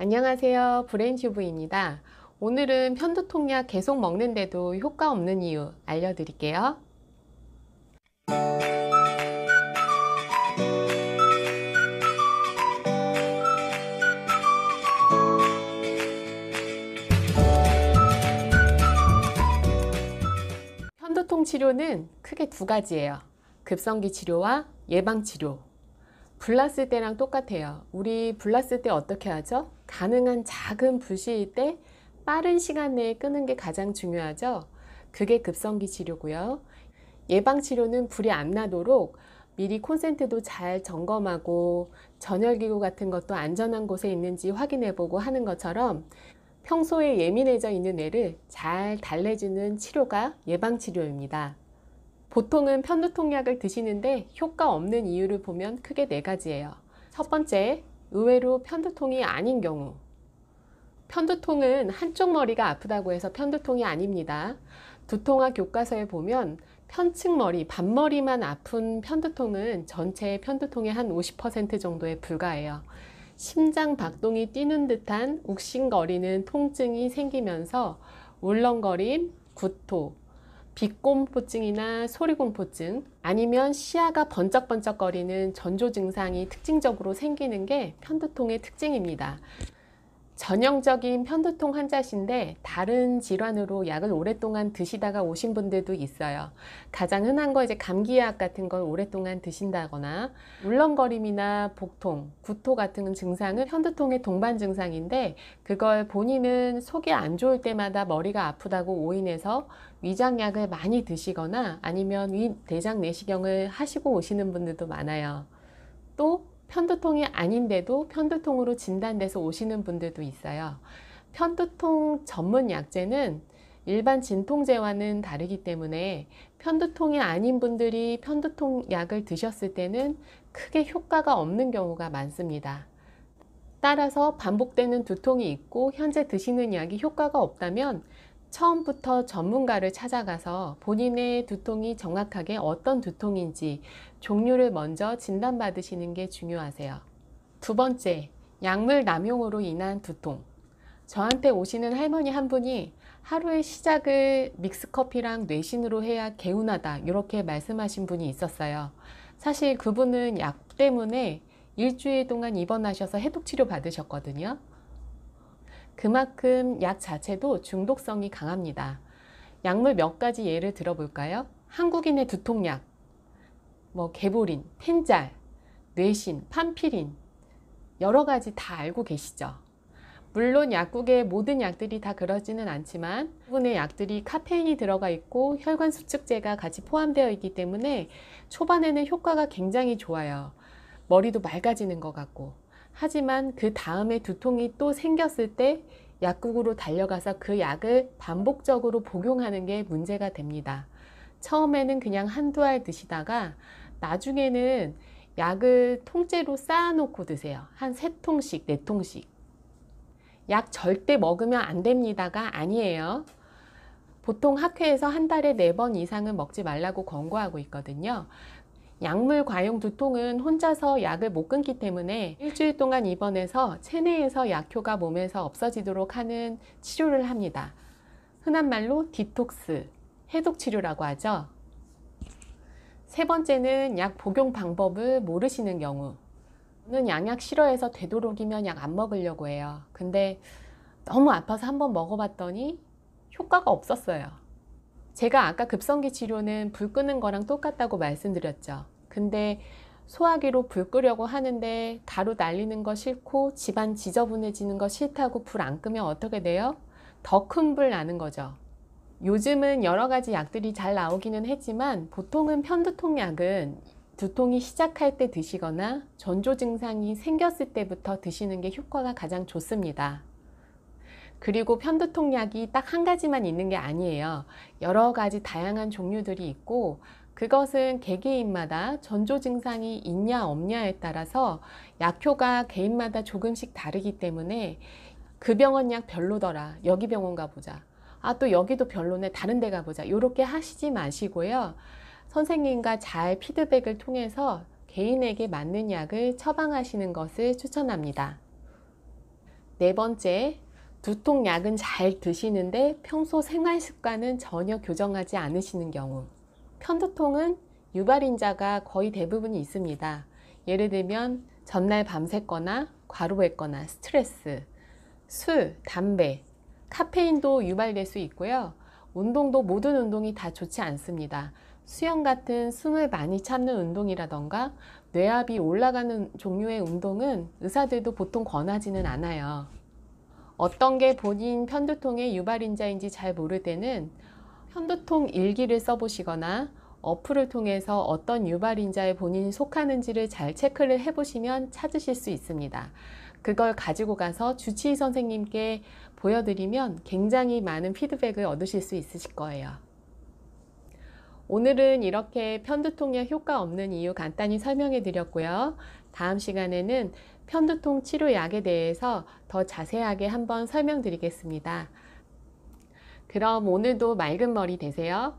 안녕하세요. 브레인튜브입니다. 오늘은 편두통약 계속 먹는데도 효과 없는 이유 알려드릴게요. 편두통 치료는 크게 두 가지예요. 급성기 치료와 예방 치료. 불났을 때랑 똑같아요. 우리 불났을 때 어떻게 하죠? 가능한 작은 불씨일 때 빠른 시간 내에 끄는 게 가장 중요하죠. 그게 급성기 치료고요. 예방 치료는 불이 안 나도록 미리 콘센트도 잘 점검하고 전열기구 같은 것도 안전한 곳에 있는지 확인해 보고 하는 것처럼 평소에 예민해져 있는 애를 잘 달래주는 치료가 예방 치료입니다. 보통은 편두통약을 드시는데 효과 없는 이유를 보면 크게 네 가지예요. 첫 번째, 의외로 편두통이 아닌 경우. 편두통은 한쪽 머리가 아프다고 해서 편두통이 아닙니다. 두통학 교과서에 보면 편측 머리, 반머리만 아픈 편두통은 전체 편두통의 한 50% 정도에 불과해요. 심장 박동이 뛰는 듯한 욱신거리는 통증이 생기면서 울렁거림, 구토, 빛공포증이나 소리공포증, 아니면 시야가 번쩍번쩍거리는 전조 증상이 특징적으로 생기는 게 편두통의 특징입니다. 전형적인 편두통 환자신데 다른 질환으로 약을 오랫동안 드시다가 오신 분들도 있어요. 가장 흔한 거 이제 감기약 같은 걸 오랫동안 드신다거나 울렁거림이나 복통, 구토 같은 증상은 편두통의 동반 증상인데 그걸 본인은 속이 안 좋을 때마다 머리가 아프다고 오인해서 위장약을 많이 드시거나 아니면 위대장 내시경을 하시고 오시는 분들도 많아요. 또 편두통이 아닌데도 편두통으로 진단돼서 오시는 분들도 있어요. 편두통 전문 약제는 일반 진통제와는 다르기 때문에 편두통이 아닌 분들이 편두통 약을 드셨을 때는 크게 효과가 없는 경우가 많습니다. 따라서 반복되는 두통이 있고 현재 드시는 약이 효과가 없다면 처음부터 전문가를 찾아가서 본인의 두통이 정확하게 어떤 두통인지 종류를 먼저 진단받으시는 게 중요하세요. 두 번째, 약물 남용으로 인한 두통. 저한테 오시는 할머니 한 분이 하루의 시작을 믹스커피랑 뇌신으로 해야 개운하다 이렇게 말씀하신 분이 있었어요. 사실 그분은 약 때문에 일주일 동안 입원하셔서 해독치료 받으셨거든요. 그만큼 약 자체도 중독성이 강합니다. 약물 몇 가지 예를 들어볼까요? 한국인의 두통약, 개보린, 펜잘, 뇌신, 판피린 여러 가지 다 알고 계시죠? 물론 약국의 모든 약들이 다 그러지는 않지만 대부분의 약들이 카페인이 들어가 있고 혈관 수축제가 같이 포함되어 있기 때문에 초반에는 효과가 굉장히 좋아요. 머리도 맑아지는 것 같고. 하지만 그 다음에 두통이 또 생겼을 때 약국으로 달려가서 그 약을 반복적으로 복용하는 게 문제가 됩니다. 처음에는 그냥 한두 알 드시다가 나중에는 약을 통째로 쌓아놓고 드세요. 한 3통씩, 4통씩. 약 절대 먹으면 안 됩니다가 아니에요. 보통 학회에서 한 달에 4번 이상은 먹지 말라고 권고하고 있거든요. 약물 과용 두통은 혼자서 약을 못 끊기 때문에 일주일 동안 입원해서 체내에서 약효가 몸에서 없어지도록 하는 치료를 합니다. 흔한 말로 디톡스, 해독 치료라고 하죠. 세 번째는 약 복용 방법을 모르시는 경우. 저는 양약 싫어해서 되도록이면 약 안 먹으려고 해요. 근데 너무 아파서 한번 먹어봤더니 효과가 없었어요. 제가 아까 급성기 치료는 불 끄는 거랑 똑같다고 말씀드렸죠. 근데 소화기로 불 끄려고 하는데 가루 날리는 거 싫고 집안 지저분해지는 거 싫다고 불 안 끄면 어떻게 돼요? 더 큰 불 나는 거죠. 요즘은 여러 가지 약들이 잘 나오기는 했지만 보통은 편두통 약은 두통이 시작할 때 드시거나 전조 증상이 생겼을 때부터 드시는 게 효과가 가장 좋습니다. 그리고 편두통 약이 딱 한 가지만 있는 게 아니에요. 여러 가지 다양한 종류들이 있고 그것은 개개인마다 전조 증상이 있냐 없냐에 따라서 약효가 개인마다 조금씩 다르기 때문에 그 병원 약 별로더라. 여기 병원 가보자. 아, 또 여기도 별로네. 다른 데 가보자. 이렇게 하시지 마시고요. 선생님과 잘 피드백을 통해서 개인에게 맞는 약을 처방하시는 것을 추천합니다. 네 번째, 두통 약은 잘 드시는데 평소 생활 습관은 전혀 교정하지 않으시는 경우. 편두통은 유발인자가 거의 대부분이 있습니다. 예를 들면 전날 밤샜거나 과로했거나 스트레스, 술, 담배, 카페인도 유발될 수 있고요. 운동도 모든 운동이 다 좋지 않습니다. 수영 같은 숨을 많이 참는 운동이라던가 뇌압이 올라가는 종류의 운동은 의사들도 보통 권하지는 않아요. 어떤 게 본인 편두통의 유발인자인지 잘 모를 때는 편두통 일기를 써보시거나 어플을 통해서 어떤 유발인자에 본인이 속하는지를 잘 체크를 해보시면 찾으실 수 있습니다. 그걸 가지고 가서 주치의 선생님께 보여드리면 굉장히 많은 피드백을 얻으실 수 있으실 거예요. 오늘은 이렇게 편두통에 효과 없는 이유 간단히 설명해 드렸고요. 다음 시간에는 편두통 치료약에 대해서 더 자세하게 한번 설명드리겠습니다. 그럼 오늘도 맑은 머리 되세요.